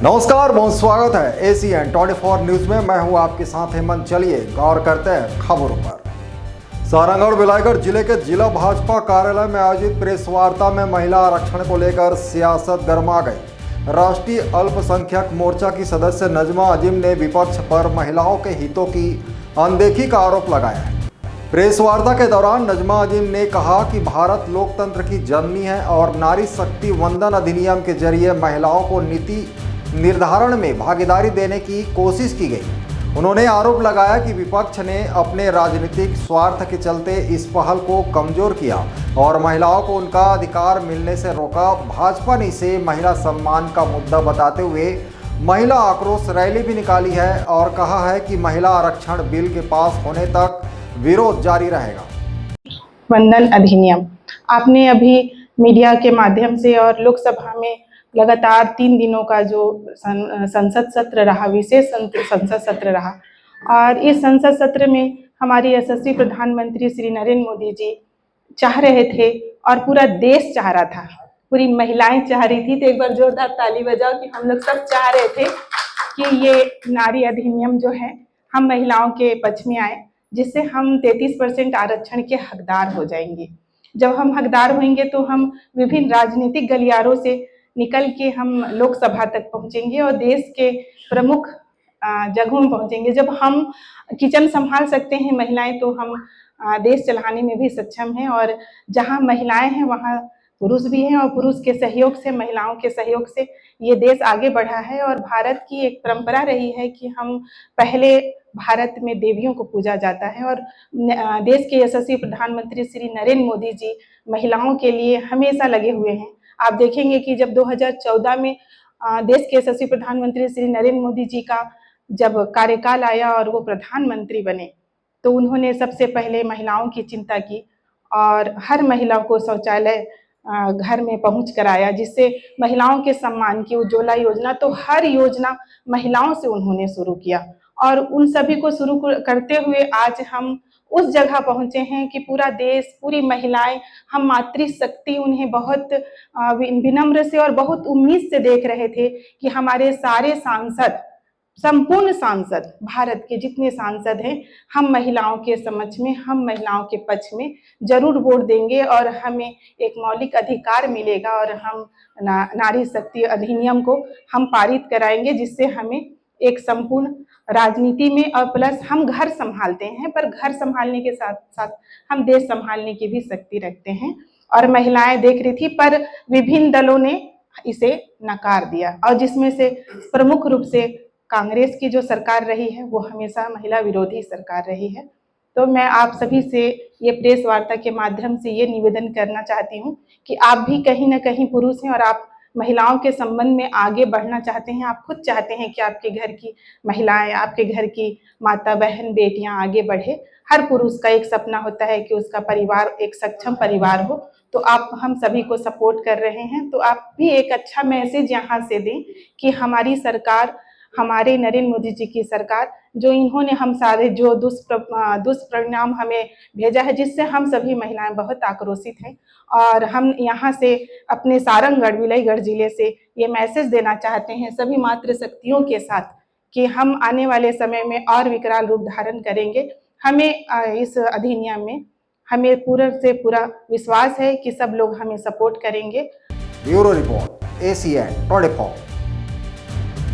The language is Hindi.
नमस्कार, बहुत स्वागत है ACN 24 न्यूज में। मैं हूं आपके साथ हेमंत। चलिए गौर करते हैं खबरों पर। सारंगढ़ बिलाईगढ़ जिले के जिला भाजपा कार्यालय में आयोजित प्रेस वार्ता में महिला आरक्षण को लेकर सियासत गरमा गई। राष्ट्रीय अल्पसंख्यक मोर्चा की सदस्य नजमा अजीम ने विपक्ष पर महिलाओं के हितों की अनदेखी का आरोप लगाया। प्रेस वार्ता के दौरान नजमा अजीम ने कहा कि भारत लोकतंत्र की जननी है और नारी शक्ति वंदन अधिनियम के जरिए महिलाओं को नीति निर्धारण में भागीदारी देने की कोशिश की गई। उन्होंने आरोप लगाया कि विपक्ष ने अपने राजनीतिक स्वार्थ के चलते इस पहल को कमजोर किया और महिलाओं को उनका अधिकार मिलने से रोका। भाजपा ने इसे महिला सम्मान का मुद्दा बताते हुए महिला आक्रोश रैली भी निकाली है और कहा है कि महिला आरक्षण बिल के पास होने तक विरोध जारी रहेगा। वंदन अधिनियम आपने अभी मीडिया के माध्यम से और लोकसभा में लगातार 3 दिनों का जो संसद सत्र रहा, विशेष संसद सत्र रहा, और इस संसद सत्र में हमारी यशस्वी प्रधानमंत्री श्री नरेंद्र मोदी जी चाह रहे थे और पूरा देश चाह रहा था, पूरी महिलाएं चाह रही थी। तो एक बार जोरदार ताली बजाओ कि हम लोग सब चाह रहे थे कि ये नारी अधिनियम जो है हम महिलाओं के पक्ष में आए, जिससे हम 33% आरक्षण के हकदार हो जाएंगे। जब हम हकदार होंगे तो हम विभिन्न राजनीतिक गलियारों से निकल के हम लोकसभा तक पहुंचेंगे और देश के प्रमुख जगहों में पहुंचेंगे। जब हम किचन संभाल सकते हैं महिलाएं, तो हम देश चलाने में भी सक्षम हैं। और जहां महिलाएं हैं वहां पुरुष भी हैं, और पुरुष के सहयोग से, महिलाओं के सहयोग से ये देश आगे बढ़ा है। और भारत की एक परंपरा रही है कि हम पहले भारत में देवियों को पूजा जाता है, और देश के यशस्वी प्रधानमंत्री श्री नरेंद्र मोदी जी महिलाओं के लिए हमेशा लगे हुए हैं। आप देखेंगे कि जब 2014 में देश के यशस्वी प्रधानमंत्री श्री नरेंद्र मोदी जी का जब कार्यकाल आया और वो प्रधानमंत्री बने, तो उन्होंने सबसे पहले महिलाओं की चिंता की और हर महिला को शौचालय घर में पहुंच कराया, जिससे महिलाओं के सम्मान की उज्ज्वला योजना, तो हर योजना महिलाओं से उन्होंने शुरू किया। और उन सभी को शुरू करते हुए आज हम उस जगह पहुंचे हैं कि पूरा देश, पूरी महिलाएं, हम मातृशक्ति उन्हें बहुत विनम्र से और बहुत उम्मीद से देख रहे थे कि हमारे सारे सांसद, संपूर्ण सांसद, भारत के जितने सांसद हैं, हम महिलाओं के समक्ष में, हम महिलाओं के पक्ष में जरूर वोट देंगे और हमें एक मौलिक अधिकार मिलेगा और हम नारी शक्ति अधिनियम को हम पारित कराएंगे, जिससे हमें एक संपूर्ण राजनीति में, और प्लस हम घर संभालते हैं, पर घर संभालने के साथ साथ हम देश संभालने की भी शक्ति रखते हैं। और महिलाएं देख रही थी, पर विभिन्न दलों ने इसे नकार दिया, और जिसमें से प्रमुख रूप से कांग्रेस की जो सरकार रही है वो हमेशा महिला विरोधी सरकार रही है। तो मैं आप सभी से ये प्रेस वार्ता के माध्यम से ये निवेदन करना चाहती हूँ कि आप भी कहीं ना कहीं पुरुष हैं और आप महिलाओं के संबंध में आगे बढ़ना चाहते हैं। आप खुद चाहते हैं कि आपके घर की महिलाएं, आपके घर की माता, बहन, बेटियां आगे बढ़े। हर पुरुष का एक सपना होता है कि उसका परिवार एक सक्षम परिवार हो। तो आप हम सभी को सपोर्ट कर रहे हैं, तो आप भी एक अच्छा मैसेज यहाँ से दें कि हमारी सरकार, हमारे नरेंद्र मोदी जी की सरकार, जो इन्होंने हम सारे जो दुष्परिणाम हमें भेजा है, जिससे हम सभी महिलाएं बहुत आक्रोशित हैं। और हम यहाँ से अपने सारंगढ़ बिलाईगढ़ जिले से ये मैसेज देना चाहते हैं सभी मातृशक्तियों के साथ कि हम आने वाले समय में और विकराल रूप धारण करेंगे। हमें इस अधिनियम में हमें पूरा से पूरा विश्वास है कि सब लोग हमें सपोर्ट करेंगे। Bureau report ACN 24।